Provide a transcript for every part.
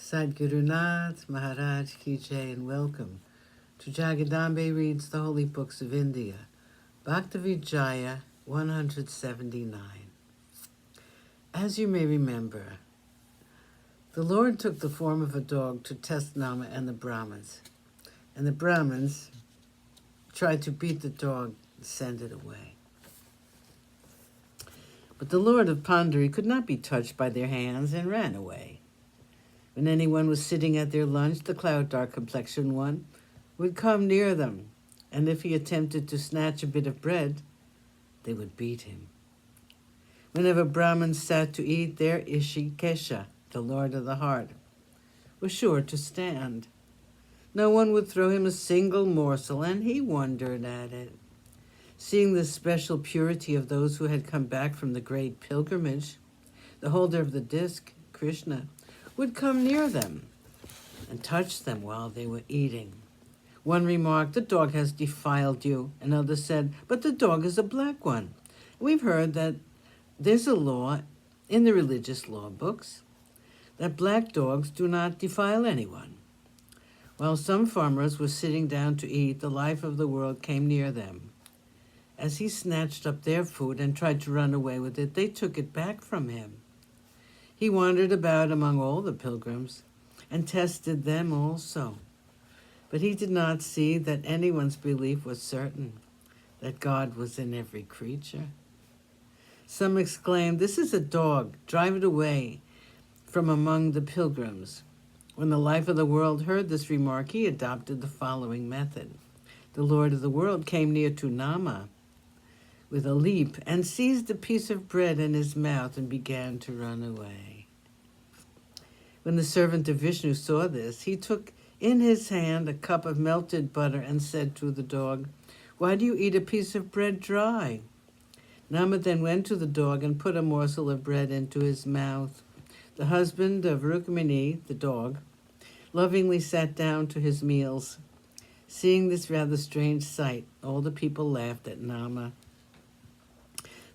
Sadhguru Nath Maharaj Ki Jai, and welcome to Jagadambe Reads the Holy Books of India, Bhaktavijaya179. As you may remember, the Lord took the form of a dog to test Nama and the Brahmins tried to beat the dog and send it away. But the Lord of Pandari could not be touched by their hands and ran away. When anyone was sitting at their lunch, the cloud-dark-complexioned one would come near them, and if he attempted to snatch a bit of bread, they would beat him. Whenever Brahmins sat to eat, their Ishikesha, the Lord of the Heart, was sure to stand. No one would throw him a single morsel, and he wondered at it. Seeing the special purity of those who had come back from the great pilgrimage, the holder of the disc, Krishna, would come near them and touch them while they were eating. One remarked, "The dog has defiled you." Another said, "But the dog is a black one." We've heard that there's a law in the religious law books that black dogs do not defile anyone. While some farmers were sitting down to eat, the life of the world came near them. As he snatched up their food and tried to run away with it, they took it back from him. He wandered about among all the pilgrims and tested them also. But he did not see that anyone's belief was certain, that God was in every creature. Some exclaimed, "This is a dog, drive it away from among the pilgrims." When the life of the world heard this remark, he adopted the following method. The Lord of the world came near to Nama with a leap and seized a piece of bread in his mouth and began to run away. When the servant of Vishnu saw this, he took in his hand a cup of melted butter and said to the dog, "Why do you eat a piece of bread dry?" Nama then went to the dog and put a morsel of bread into his mouth. The husband of Rukmini, the dog, lovingly sat down to his meals. Seeing this rather strange sight, all the people laughed at Nama.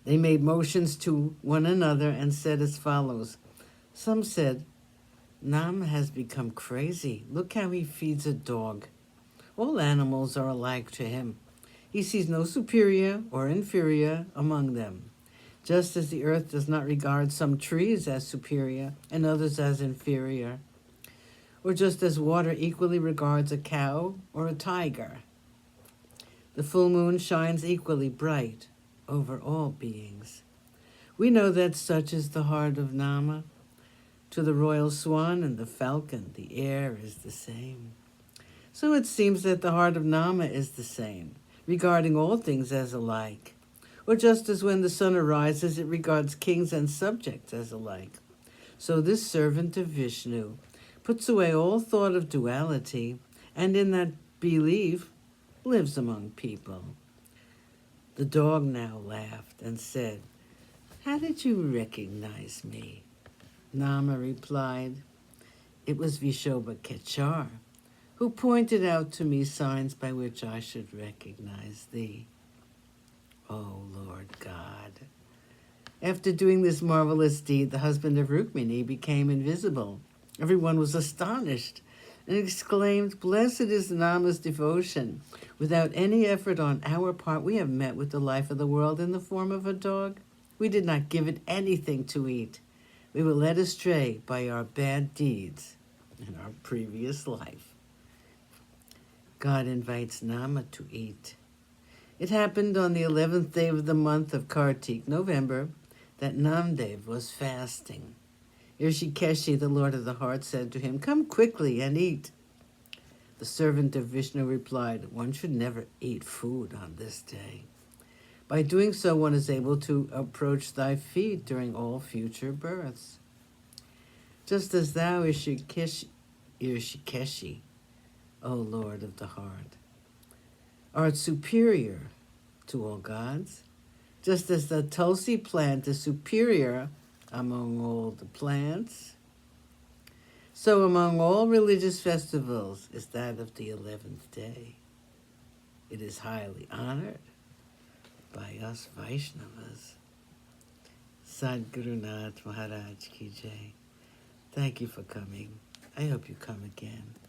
They made motions to one another and said as follows. Some said, "Nama has become crazy. Look how he feeds a dog. All animals are alike to him. He sees no superior or inferior among them. Just as the earth does not regard some trees as superior and others as inferior, or just as water equally regards a cow or a tiger. The full moon shines equally bright over all beings. We know that such is the heart of Nama. To the royal swan and the falcon, the air is the same. So it seems that the heart of Nama is the same, regarding all things as alike. Or just as when the sun arises, it regards kings and subjects as alike. So this servant of Vishnu puts away all thought of duality, and in that belief lives among people. The dog now laughed and said, "How did you recognize me?" Nama replied, "It was Vishoba Kechar, who pointed out to me signs by which I should recognize thee." O Lord God. After doing this marvelous deed, the husband of Rukmini became invisible. Everyone was astonished and exclaimed, "Blessed is Nama's devotion. Without any effort on our part, we have met with the life of the world in the form of a dog. We did not give it anything to eat. We were led astray by our bad deeds in our previous life." God invites Nama to eat. It happened on the 11th day of the month of Kartik, November, that Namdev was fasting. Rishikeshi, the Lord of the Heart, said to him, "Come quickly and eat." The servant of Vishnu replied, "One should never eat food on this day. By doing so, one is able to approach thy feet during all future births. Just as thou, Rishikeshi, O Lord of the Heart, art superior to all gods, just as the tulsi plant is superior among all the plants, so among all religious festivals is that of the 11th day. It is highly honored by us Vaishnavas." Sadhguru Nath Maharaj Ki Jai. Thank you for coming. I hope you come again.